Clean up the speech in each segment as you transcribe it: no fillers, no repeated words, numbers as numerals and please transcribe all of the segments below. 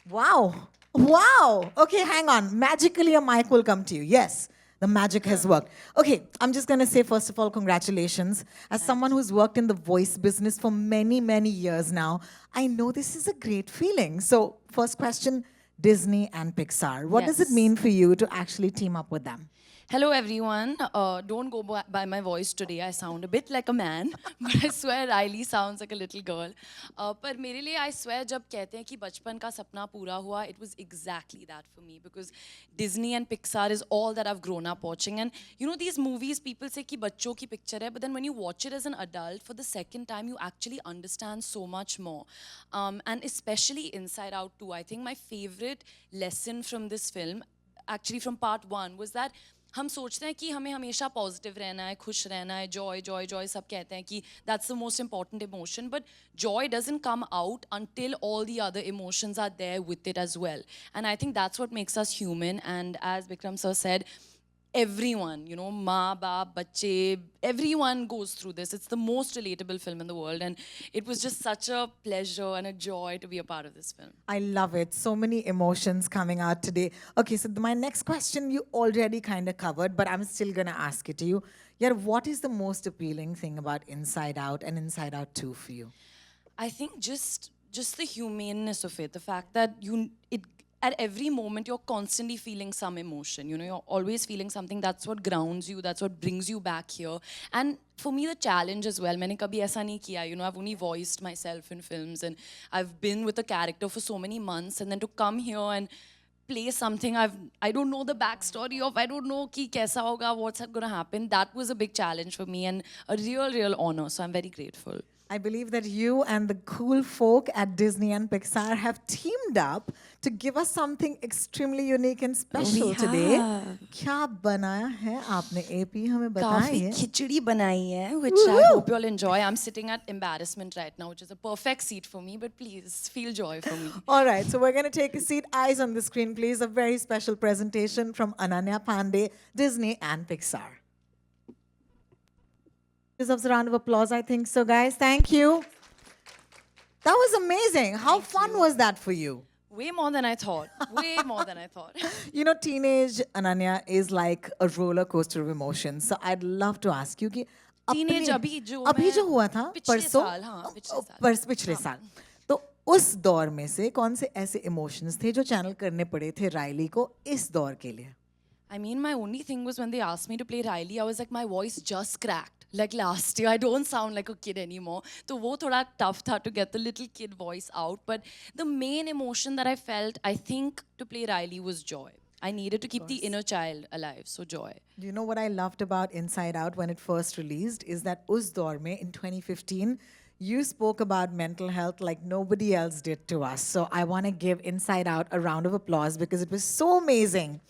Wow. Wow. Okay, hang on. Magically, a mic will come to you. Yes, the magic has worked. Okay, I'm just going to say, first of all, congratulations. As someone who's worked in the voice business for many, many years now, I know this is a great feeling. So, first question, Disney and Pixar. What does it Yes. mean for you to actually team up with them? Hello, everyone. Don't go by my voice today. I sound a bit like a man, but I swear Riley sounds like a little girl. पर मेरे लिए I swear जब कहते हैं कि बचपन का सपना पूरा हुआ, it was exactly that for me because Disney and Pixar is all that I've grown up watching. And you know these movies, people say कि बच्चों की picture है, but then when you watch it as an adult for the second time, you actually understand so much more. And especially Inside Out 2, I think my favorite lesson from this film, actually from part 1, was that हम सोचते हैं कि हमें हमेशा positive रहना है, खुश रहना है, जॉय जॉय जॉय सब कहते हैं कि that's the most important emotion, but Joy doesn't come out until all the other emotions are there with it as well. And I think that's what makes us human. And as Bikram sir said, everyone, you know, maa, baap, bache, everyone goes through this. It's the most relatable film in the world. And it was just such a pleasure and a joy to be a part of this film. I love it. So many emotions coming out today. Okay, so my next question you already kind of covered, but I'm still going to ask it to you. Yeah, what is the most appealing thing about Inside Out and Inside Out 2 for you? I think just the humaneness of it, the fact that it at every moment you're constantly feeling some emotion. You know, you're always feeling something. That's what grounds you. That's what brings you back here. And for me, the challenge as well. मैंने कभी ऐसा नहीं किया. You know, I've only voiced myself in films, and I've been with a character for so many months, and then to come here and play something I don't know the backstory of, I don't know ki kaisa hoga, what's going to happen. That was a big challenge for me and a real honor. So I'm very grateful. I believe that you and the cool folk at Disney and Pixar have teamed up to give us something extremely unique and special We today. have. क्या बनाया है आपने AP हमें काफी बताइए. खिचड़ी बनाई है, which I Woohoo! hope you all enjoy. I'm sitting at embarrassment right now, which is a perfect seat for me, but please feel joy for me. All right, so we're going to take a seat. Eyes on the screen, please. A very special presentation from Ananya Pandey, Disney and Pixar. Deserves a round of applause, I think so, guys. Thank you. That was amazing. How fun was that for you? Way more than I thought. Way more than I thought. You know, teenage Ananya is like a roller coaster of emotions. So I'd love to ask you कि Teenage अपने- अभी जो अभी मैं- जो हुआ था पिछले परसों साल, हाँ, पिछले साल। पिछले साल तो उस दौर में से कौन से ऐसे इमोशंस थे जो चैनल करने पड़े थे राइली को इस दौर के लिए? I mean, my only thing was when they asked me to play Riley, I was like, my voice just cracked. Like last year, I don't sound like a kid anymore. So wo thoda tough tha to get the little kid voice out. But the main emotion that I felt, I think, to play Riley was joy. I needed to keep the inner child alive, so joy. Do you know what I loved about Inside Out when it first released is that Us Daur Mein in 2015, you spoke about mental health like nobody else did to us. So I want to give Inside Out a round of applause because it was so amazing.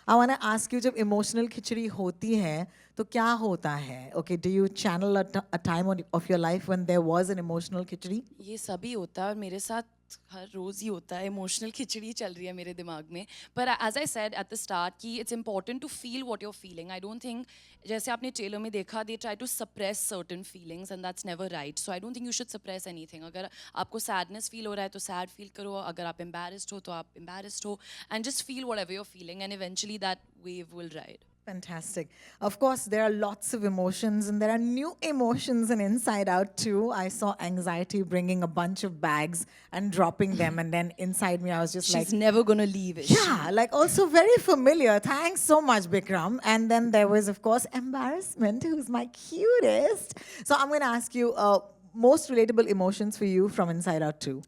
I want to ask you, जब emotional खिचड़ी होती है, तो क्या होता है? Okay, do you channel a time of your life when there was an emotional खिचड़ी? ये सभी होता है और मेरे साथ हर रोज ही होता है. इमोशनल खिचड़ी चल रही है मेरे दिमाग में. पर as I said at the start कि it's important to feel what you are feeling. I don't think जैसे आपने ट्रेलर में देखा they try to suppress certain feelings and that's never right. So I don't think you should suppress anything. अगर आपको sadness feel हो रहा है तो सैड फील करो. अगर आप एम्बैरेस्ड हो तो आप एम्बैरेस्ड हो and just feel whatever you are feeling and eventually that wave will ride. Fantastic. Of course, there are lots of emotions, and there are new emotions in Inside Out too. I saw anxiety bringing a bunch of bags and dropping them, and then inside me, I was just She's like, never gonna leave it. yeah, like also very familiar. Thanks so much, Bikram. And then there was, of course, embarrassment, who's my cutest. So I'm going to ask you most relatable emotions for you from Inside Out too.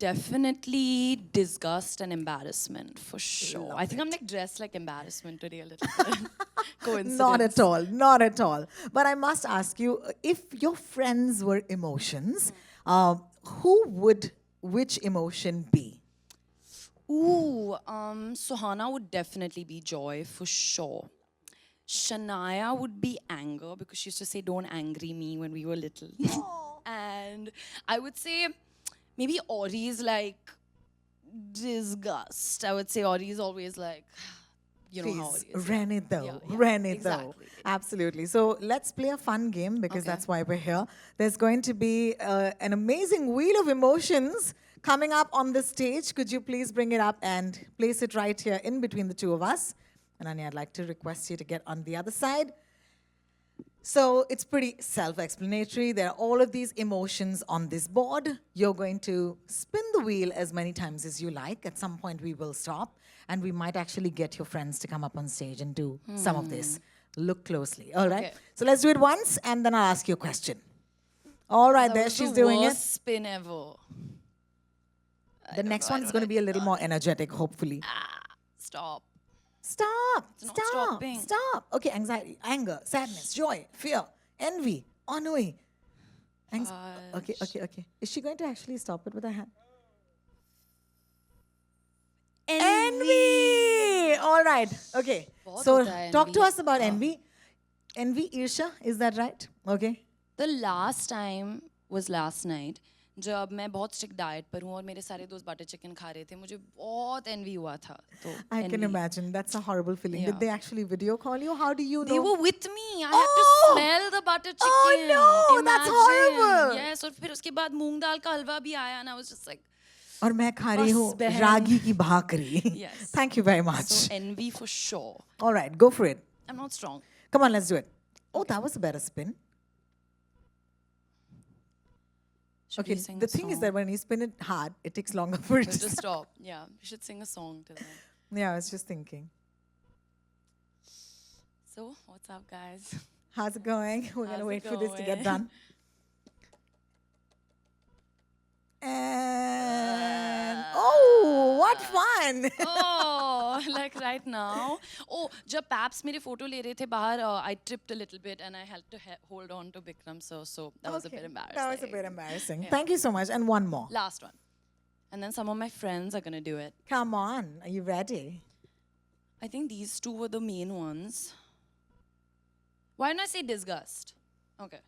Definitely disgust and embarrassment for sure. I think I'm like dressed like embarrassment today a little bit. Coincidence. Not at all, not at all. But I must ask you, if your friends were emotions, who would which emotion be? Ooh, Suhana would definitely be joy for sure. Shania would be anger because she used to say, "Don't angry me" when we were little. And I would say maybe Ori is like disgust. I would say Ori is always like, you know how Please, it is. ran it though. Yeah, yeah, Ran it though. exactly. Absolutely. So let's play a fun game because Okay. that's why we're here. There's going to be an amazing wheel of emotions Coming up on the stage, could you please bring it up and place it right here in between the two of us? And Anya, I'd like to request you to get on the other side. So it's pretty self-explanatory. There are all of these emotions on this board. You're going to spin the wheel as many times as you like. At some point, we will stop, and we might actually get your friends to come up on stage and do some of this. Look closely. All right. Okay. So let's do it once, and then I'll ask you a question. All right, That there was she's the doing it. worst spin ever. The next one is going to be a little more energetic, hopefully. Stop. Stop. not Stop. stopping. Stop. Okay, anxiety, anger, sadness, joy, fear, envy, ennui. Okay. Is she going to actually stop it with her hand? Envy. All right. Okay. बहुत So होता है talk to envy. us about envy. Envy, Irsha, is that right? Okay. The last time was last night जब मैं बहुत strict diet पर हूँ और मेरे सारे दोस्त बटर चिकन खा रहे थे मुझे बहुत एनवी हुआ था तो I can envy. imagine. That's a horrible feeling. Did Yeah. they actually video call you? How do you know? They were with me. I had to Oh! smell the butter Oh, chicken. no, that's Imagine. horrible. Yes, और फिर उसके बाद मूंग दाल का हलवा भी आया and I was just like, और मैं खा रही हूँ बस बहन। रागी की भाकरी. Yes. Thank you very much. so envy for sure. All right, go for it. I'm not strong. Come on, let's do it. Oh, that was a better spin. Should Okay, we sing the a thing is song? that when you spin it hard, it takes longer for it We'll to just stop. stop. Yeah, we should sing a song to them. Yeah, I was just thinking. So, what's up, guys? How's it going? We're going How's to it wait for this to get going? done. And oh, what fun! Oh, like right now. Oh, जब Paps मेरे photo ले रहे थे बाहर, I tripped a little bit and I had to hold on to Bikram, so that was a bit Okay, embarrassing. That was a bit embarrassing. Yeah. Thank you so much. And one more. Last one. And then some of my friends are gonna do it. Come on. Are you ready? I think these two were the main ones. Why didn't I say disgust? Okay.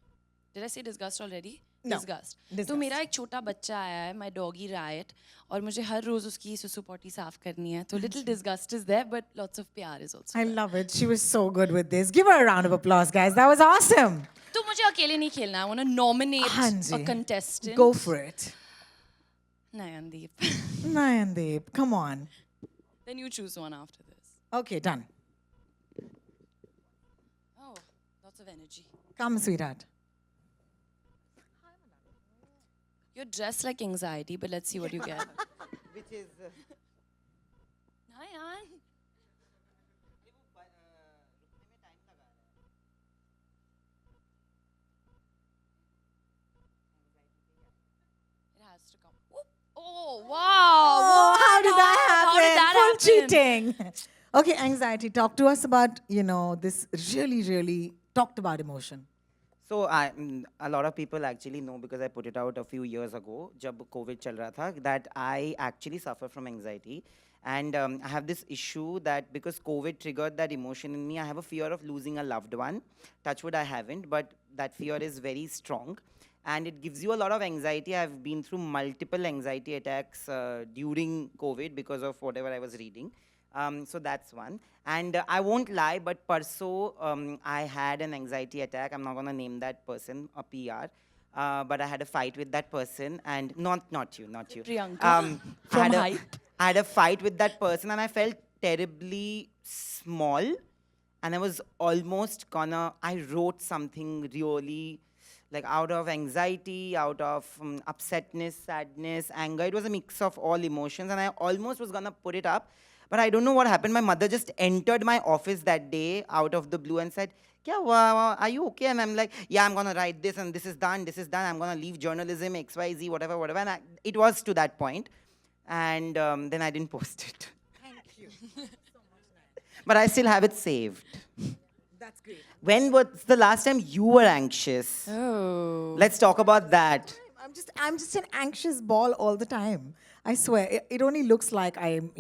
Did I say disgust already? No. Disgust. Disgust. तो मेरा एक छोटा बच्चा आया है, my doggy Riot, और मुझे हर रोज उसकी सुसु पॉटी साफ करनी है. तो little disgust is there, but lots of प्यार is also I there. love it. She was so good with this. Give her a round of applause, guys. That was awesome. तो मुझे अकेले नहीं खेलना. I want to nominate हाँ a ji. contestant. Go for it. Nayandeep. Nayandeep, come on. Then you choose one after this. Okay, done. Oh, lots of energy. Come, sweetheart. You're dressed like anxiety, but let's see what you get. Which is Nayan. It has to come. Whoop. Oh, wow. Oh, What? how did that happen? How did that Full happen? cheating. Okay, anxiety. Talk to us about, this really, really talked about emotion. so a lot of people actually know because I put it out a few years ago, जब COVID चल रहा था, that I actually suffer from anxiety. And I have this issue that because COVID triggered that emotion in me, I have a fear of losing a loved one. Touchwood, I haven't, but that fear is very strong. And it gives you a lot of anxiety. I've been through multiple anxiety attacks during COVID because of whatever I was reading. So that's one. And I won't lie, but parso I had an anxiety attack. I'm not going to name that person, a PR. But I had a fight with that person, and not you. Priyanka I had from a- Hype. I had a fight with that person, and I felt terribly small. And I was almost gonna, I wrote something really, like out of anxiety, out of upsetness, sadness, anger. It was a mix of all emotions, and I almost was gonna put it up. But I don't know what happened. My mother just entered my office that day out of the blue and said, Kya hua? Are you okay? And I'm like, yeah, I'm gonna write this, and this is done, I'm gonna leave journalism, XYZ, whatever. And it was to that point. And then I didn't post it. Thank you. But I still have it saved. That's great. When was the last time you were anxious? Oh. Let's talk about that. I'm just an anxious ball all the time. I swear. It only looks like I'm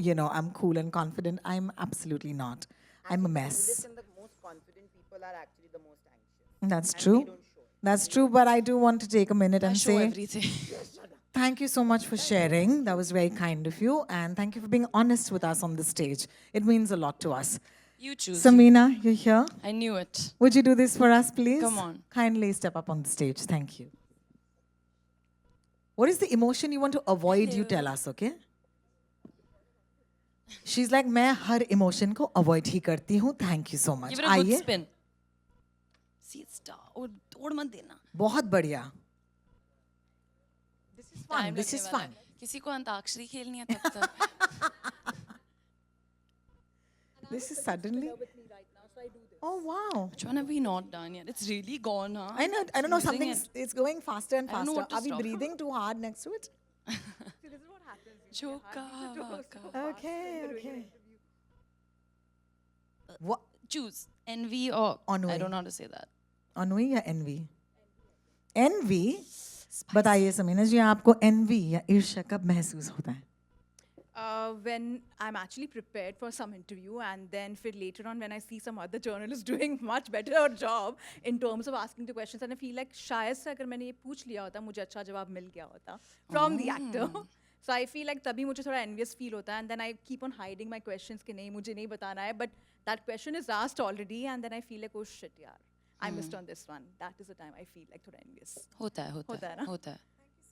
cool and confident. I'm absolutely not. I'm a mess. And the most confident people are actually the most anxious. That's true. That's true, but I do want to take a minute I and show say everything. thank you so much for sharing. That was very kind of you. And thank you for being honest with us on the stage. It means a lot to us. You choose. Samina, you're here. I knew it. Would you do this for us, please? Come on. Kindly step up on the stage. Thank you. What is the emotion you want to avoid? You tell us, okay? She's like, मैं हर emotion को avoid ही करती हूँ. Thank you so much. Give it a good आइए. spin. See, it's और तोड़ मत देना. बहुत बढ़िया. This is fun. Time This लगने is वाला fun. है. किसी को अंताक्षरी खेलनी है तब तक. This is suddenly. Oh wow. Which one have we not done yet? It's really gone, huh? I know. I don't know. Losing Something's. it. It's going faster and I don't know faster. what to Are we stop. breathing too hard next to it? Joka waka. Okay. Okay. What? Choose envy or Ennui. I don't know how to say that. Ennui या envy? Envy. बताइए समीना जी, आपको envy या ईर्ष्या कब महसूस होता है? When I'm actually prepared for some interview, and then for later on when I see some other journalist doing much better job in terms of asking the questions, and I feel like शायद से अगर मैंने ये पूछ लिया होता मुझे अच्छा जवाब मिल गया होता from the actor. So I feel like तभी मुझे थोड़ा envious feel होता है, and then I keep on hiding my questions कि नहीं मुझे नहीं बताना है, but that question is asked already, and then I feel like oh shit यार I missed on this one. That is the time I feel like थोड़ा envious. होता है, होता होता है, है ना? होता है.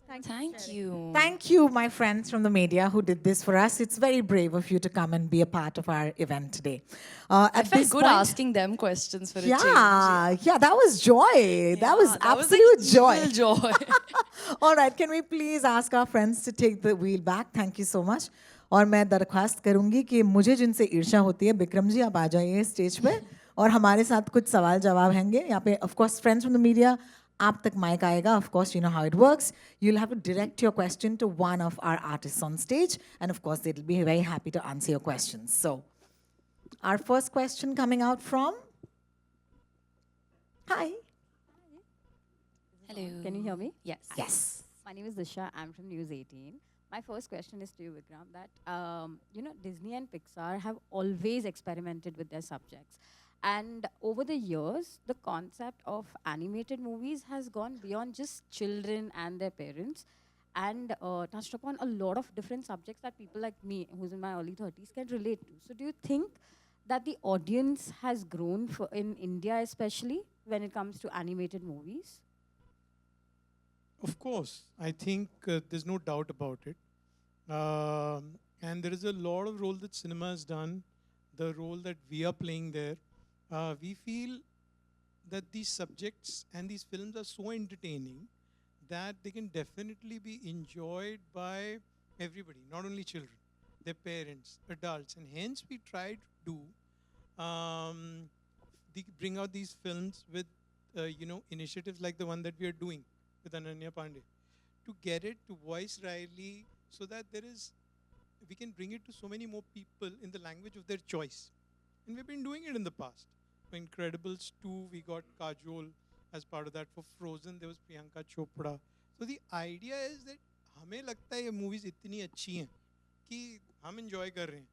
Thank Thank you. Thank you, my friends from the media who did this for us. It's very brave of you to come and be a part of our event today. I At felt this good point- asking them questions for a change. Yeah, that was joy. That was Yeah, absolute like joy. evil joy. All right, can we please ask our friends to take the wheel back? Thank you so much. और मैं दरख्वास्त करूंगी कि मुझे जिनसे ईर्ष्या होती है, बिक्रम जी आप आ जाइए स्टेज पे और हमारे साथ कुछ सवाल जवाब होंगे यहाँ पे. Of course, friends from the media, आप तक mic आएगा. Of course, you know how it works. You'll have to direct your question to one of our artists on stage, and of course, they'll be very happy to answer your questions. So, our first question coming out from. Hi. Hello. Can you hear me? Yes. Yes. My name is Disha. I'm from News 18. My first question is to you, Vikram, that Disney and Pixar have always experimented with their subjects. And over the years, the concept of animated movies has gone beyond just children and their parents and touched upon a lot of different subjects that people like me, who's in my early 30s, can relate to. So do you think that the audience has grown in India, especially when it comes to animated movies? Of course, I think there's no doubt about it. And there is a lot of role that cinema has done, the role that we are playing there. We feel that these subjects and these films are so entertaining that they can definitely be enjoyed by everybody, not only children, their parents, adults. And hence we try to do, bring out these films with, initiatives like the one that we are doing with Ananya Pandey, to get it to voice Riley so that we can bring it to so many more people in the language of their choice. And we've been doing it in the past. For Incredibles 2, we got Kajol as part of that. For Frozen, there was Priyanka Chopra. So the idea is that हमें लगता है ये movies इतनी अच्छी हैं कि हम enjoy कर रहे हैं.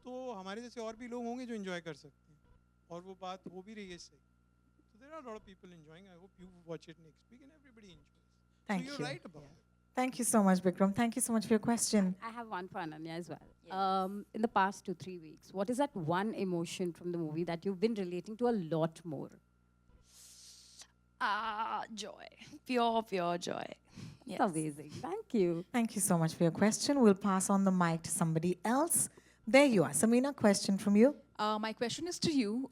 तो हमारे जैसे और भी लोग होंगे जो enjoy कर सकते हैं. और वो बात हो भी रही है सही. So there are a lot of people enjoying. I hope you watch it next week and everybody enjoys. Thank so you're you. right about it. Thank you so much, Bikram. Thank you so much for your question. I have one for Ananya as well. In the past 2-3 weeks, what is that one emotion from the movie that you've been relating to a lot more? Joy. Pure joy. Yes. It's amazing. Thank you. Thank you so much for your question. We'll pass on the mic to somebody else. There you are. Samina, question from you. My question is to you.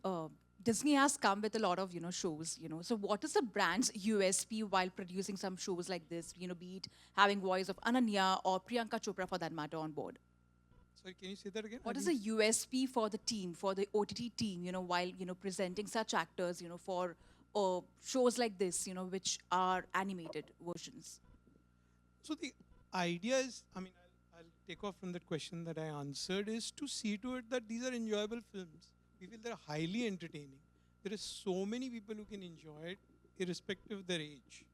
Disney has come with a lot of shows. So what is the brand's USP while producing some shows like this? Be it having voice of Ananya or Priyanka Chopra for that matter on board. Sorry, can you say that again? What is the USP for the team, for the OTT team? While presenting such actors, for shows like this, which are animated versions. So the idea is, I'll take off from that question that I answered, is to see to it that these are enjoyable films. We feel they're highly entertaining. There are so many people who can enjoy it, irrespective of their age.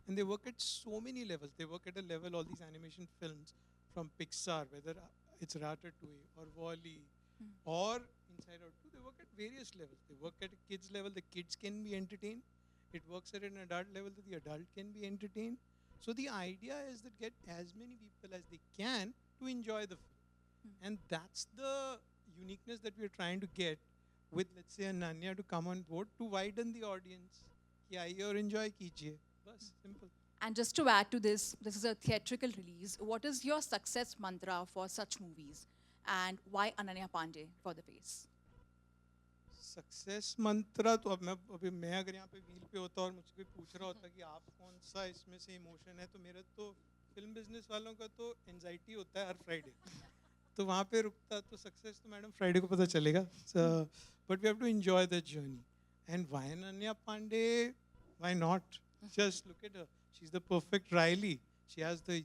And they work at so many levels. They work at a level, all these animation films from Pixar, whether it's Ratatouille or WALL-E or Inside Out 2, they work at various levels. They work at a kid's level, the kids can be entertained. It works at an adult level, that the adult can be entertained. So the idea is that get as many people as they can to enjoy the film. And that's the uniqueness that we're trying to get with, let's say, Ananya to come on board to widen the audience. कि आइए और enjoy कीजिए. Bas, simple. And just to add to this, this is a theatrical release. What is your success mantra for such movies? And why Ananya Pandey for the pace? Success mantra तो अब मैं अगर यहाँ पे व्हील पे होता और मुझसे कोई पूछ रहा होता कि आप कौन सा इसमें से इमोशन है, तो मेरा तो फिल्म बिजनेस वालों का तो एंजाइटी होता है हर फ्राइडे, तो वहाँ पे रुकता। तो सक्सेस तो मैडम फ्राइडे को पता चलेगा, but we have to enjoy that journey. And why Ananya Pandey, why not? Just look at her, she is the perfect rally. She has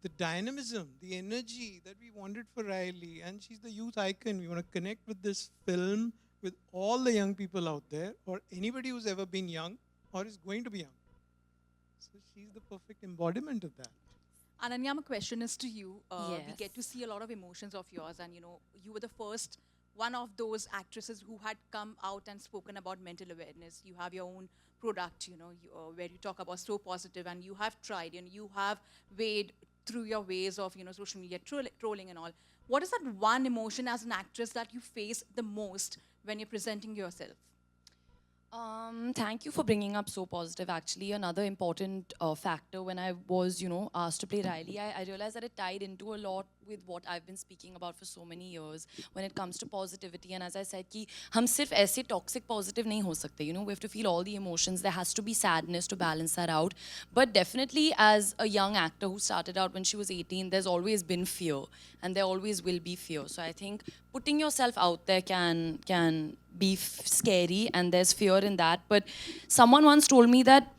the dynamism, the energy that we wanted for Riley, and she's the youth icon. We want to connect with this film with all the young people out there, or anybody who's ever been young or is going to be young. So she's the perfect embodiment of that. Ananya, my question is to you. We Yes. get to see a lot of emotions of yours, and you were the first one of those actresses who had come out and spoken about mental awareness. You have your own product, where you talk about So Positive, and you have tried, you have weighed through your ways of, social media trolling and all. What is that one emotion as an actress that you face the most when you're presenting yourself? Thank you for bringing up So Positive. Actually, another important factor when I was, asked to play Riley, I realized that it tied into a lot with what I've been speaking about for so many years when it comes to positivity. And as I said, कि हम सिर्फ ऐसे toxic positive नहीं हो सकते. We have to feel all the emotions. There has to be sadness to balance that out. But definitely, as a young actor who started out when she was 18, there's always been fear, and there always will be fear. So I think putting yourself out there can be scary, and there's fear in that. But someone once told me that,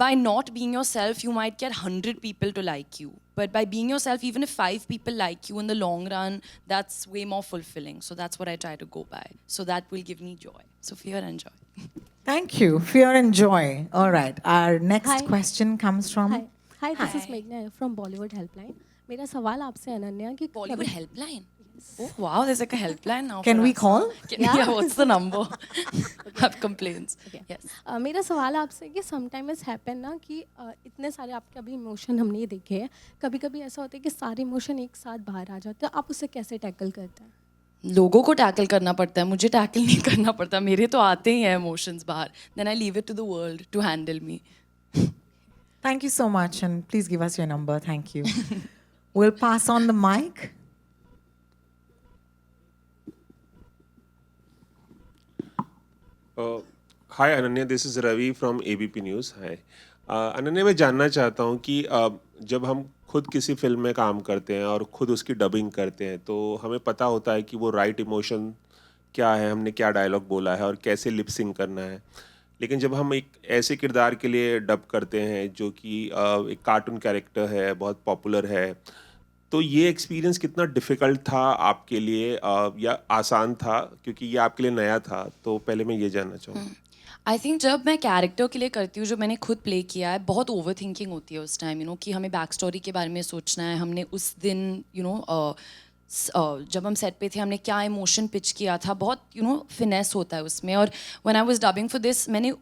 by not being yourself, you might get 100 people to like you. But by being yourself, even if 5 people like you in the long run, that's way more fulfilling. So that's what I try to go by. So that will give me joy. So fear and joy. Thank you. Fear and joy. All right. Our next Hi. question comes from... Hi, this is Hi. Meghna from Bollywood Helpline. मेरा सवाल आपसे अनन्या कि Bollywood helpline. Oh wow, there's like a helpline now. Can for we us. call? Yeah, what's the number? Have complaints. Yes. मेरा सवाल आपसे कि sometimes happen ना कि इतने सारे आपके अभी इमोशन हमने देखे हैं, कभी कभी ऐसा होता है कि सारे इमोशन एक साथ बाहर आ जाते हैं, आप उसे कैसे टैकल करते हैं? लोगों को टैकल करना पड़ता है, मुझे टैकल नहीं करना पड़ता, मेरे तो आते ही हैं इमोशंस बाहर. Then I leave it to the world to handle me. Thank you so much, and please give us your number. Thank you. We'll pass on the mic. Hi Ananya, this is Ravi from ABP news. Hi Ananya, मैं जानना चाहता हूँ कि जब हम खुद किसी film में काम करते हैं और खुद उसकी डबिंग करते हैं, तो हमें पता होता है कि वो राइट इमोशन क्या है, हमने क्या डायलॉग बोला है और कैसे लिप सिंक करना है. लेकिन जब हम एक ऐसे किरदार के लिए डब करते हैं जो कि एक कार्टून कैरेक्टर है, बहुत पॉपुलर है, तो ये एक्सपीरियंस कितना डिफ़िकल्ट था आपके लिए या आसान था, क्योंकि ये आपके लिए नया था? तो पहले मैं ये जानना चाहूँगा. आई थिंक जब मैं कैरेक्टर के लिए करती हूँ, जो मैंने खुद प्ले किया है, बहुत ओवर थिंकिंग होती है उस टाइम, कि हमें बैक स्टोरी के बारे में सोचना है. हमने उस दिन जब हम सेट पे थे, हमने क्या इमोशन पिच किया था, बहुत फिनेस होता है उसमें. और when I was dubbing for this, मैंने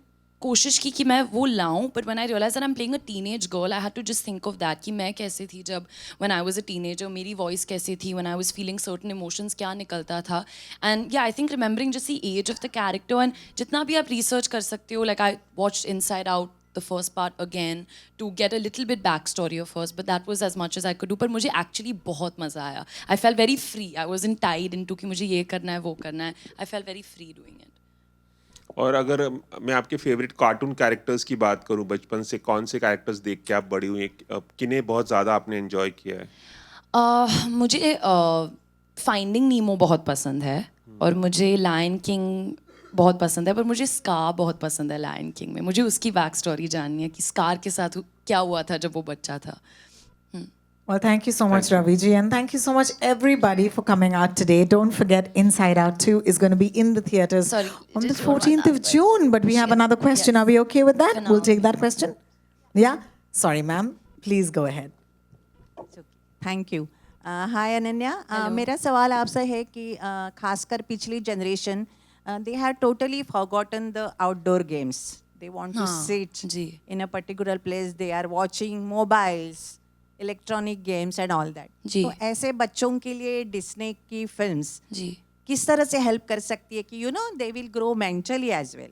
कोशिश की कि मैं वो लाऊं, but when I realize that I am playing a teenage girl, I had to just think of that कि मैं कैसे थी जब when I was a teenager, मेरी वॉइस कैसी थी, when I was feeling certain emotions क्या निकलता था. And yeah I think remembering just the age of the character, and जितना भी आप रिसर्च कर सकते हो, like I watched inside out the first part again to get a little bit backstory of hers, but that was as much as I could do. पर मुझे actually बहुत मज़ा आया. I felt very free. I wasn't tied into कि मुझे ये करना है, वो करना है. I felt very free doing it. और अगर मैं आपके फेवरेट कार्टून कैरेक्टर्स की बात करूं, बचपन से कौन से कैरेक्टर्स देख के आप बड़ी हुई, किन्हें बहुत ज़्यादा आपने एंजॉय किया है? मुझे फाइंडिंग नीमो बहुत पसंद है, और मुझे लायन किंग बहुत पसंद है, पर मुझे स्कार बहुत पसंद है लायन किंग में. मुझे उसकी बैक स्टोरी जाननी है कि स्कार के साथ क्या हुआ था जब वो बच्चा था. Well, thank you so much, Ravi ji, and thank you so much everybody for coming out today. Don't forget, Inside Out 2 is going to be in the theaters Sorry, on the just one 14th of last June. But we have another question. Yes. Are we okay with that? For now. We'll take that question. Yeah. Sorry, ma'am. Please go ahead. Thank you. Hi Ananya, मेरा सवाल आपसे है कि खासकर पिछली generation they have totally forgotten the outdoor games. They want to sit जी. In a particular place, they are watching mobiles, electronic games and all that. जी. तो ऐसे बच्चों के लिए डिस्नी की फिल्म्स जी. किस तरह से हेल्प कर सकती है कि they will grow mentally as well?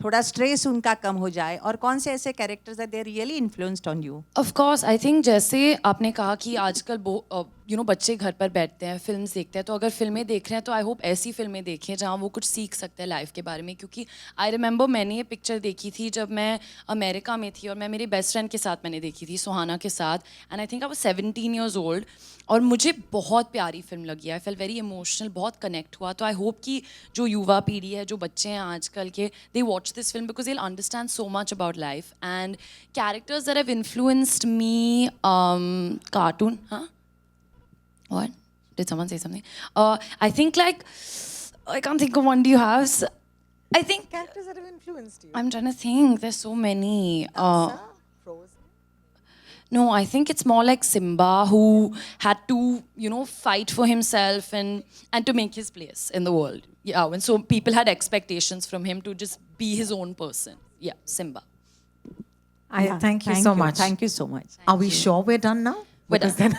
थोड़ा स्ट्रेस उनका कम हो जाए, और कौन से ऐसे characters are they really influenced on you? Of course I think जैसे आपने कहा कि आजकल बच्चे घर पर बैठते हैं, फिल्म्स देखते हैं, तो अगर फिल्में देख रहे हैं तो आई होप ऐसी फिल्में देखें जहाँ वो कुछ सीख सकते हैं लाइफ के बारे में। क्योंकि आई रिमेंबर मैंने ये पिक्चर देखी थी जब मैं अमेरिका में थी, और मैं मेरे बेस्ट फ्रेंड के साथ मैंने देखी थी, सुहाना के साथ, and I think I was 17 years old, और मुझे बहुत प्यारी फिल्म लगी। आई फेल वेरी इमोशनल, बहुत कनेक्ट हुआ। तो आई होप कि जो युवा पीढ़ी है, जो बच्चे हैं आजकल के, they watch this film because they will understand so much about life and characters that have influenced me. Cartoon, हाँ? What? Did someone say something? I think like, I can't think of one. Do you have? I think Characters that have influenced you. I'm trying to think. There's so many. Frozen. No, I think it's more like Simba, who had to, fight for himself and to make his place in the world. Yeah, and so people had expectations from him to just be his own person. Yeah, Simba. Thank you so much. Thank you so much. Are we sure we're done now? We're done.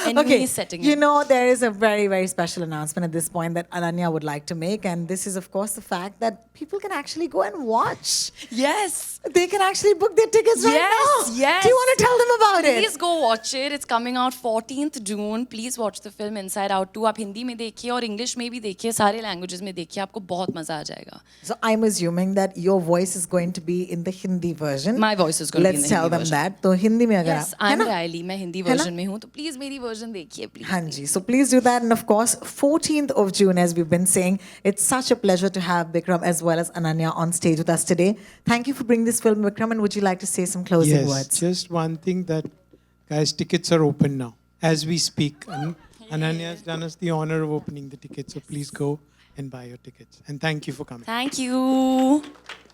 Enemy Okay, is setting you in. know, there is a very, very special announcement at this point that Ananya would like to make, and this is, of course, the fact that people can actually go and watch. Yes. They can actually book their tickets right Yes, now. yes. Do you want to tell them about it? Please go watch it. It's coming out 14th June. Please watch the film Inside Out 2. आप हिंदी में देखिए और English में भी देखिए, सारे languages में देखिए, आपको बहुत मजा आ जाएगा। So I'm assuming that your voice is going to be in the Hindi version. My voice is going to be in Let's the tell Hindi them version. that. तो हिंदी में अगर Yes, आप, है I'm ना? Riley. मैं हिंदी है ना? Version में हूँ, तो प्लीज मेरी वर्जन देखिए, प्लीज। हाँ जी, so please do that. And of course, 14th of June, as we've been saying, it's such a pleasure to have Bikram as well as Ananya on stage with us today. Thank you for bringing this film, Bikram, and would you like to say some closing Yes, words? just one thing that, guys, tickets are open now as we speak. Ananya has done us the honor of opening the tickets, so please go and buy your tickets. And thank you for coming. Thank you.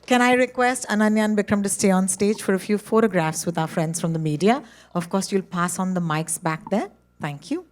Can I request Ananya and Bikram to stay on stage for a few photographs with our friends from the media? Of course, you'll pass on the mics back there. Thank you.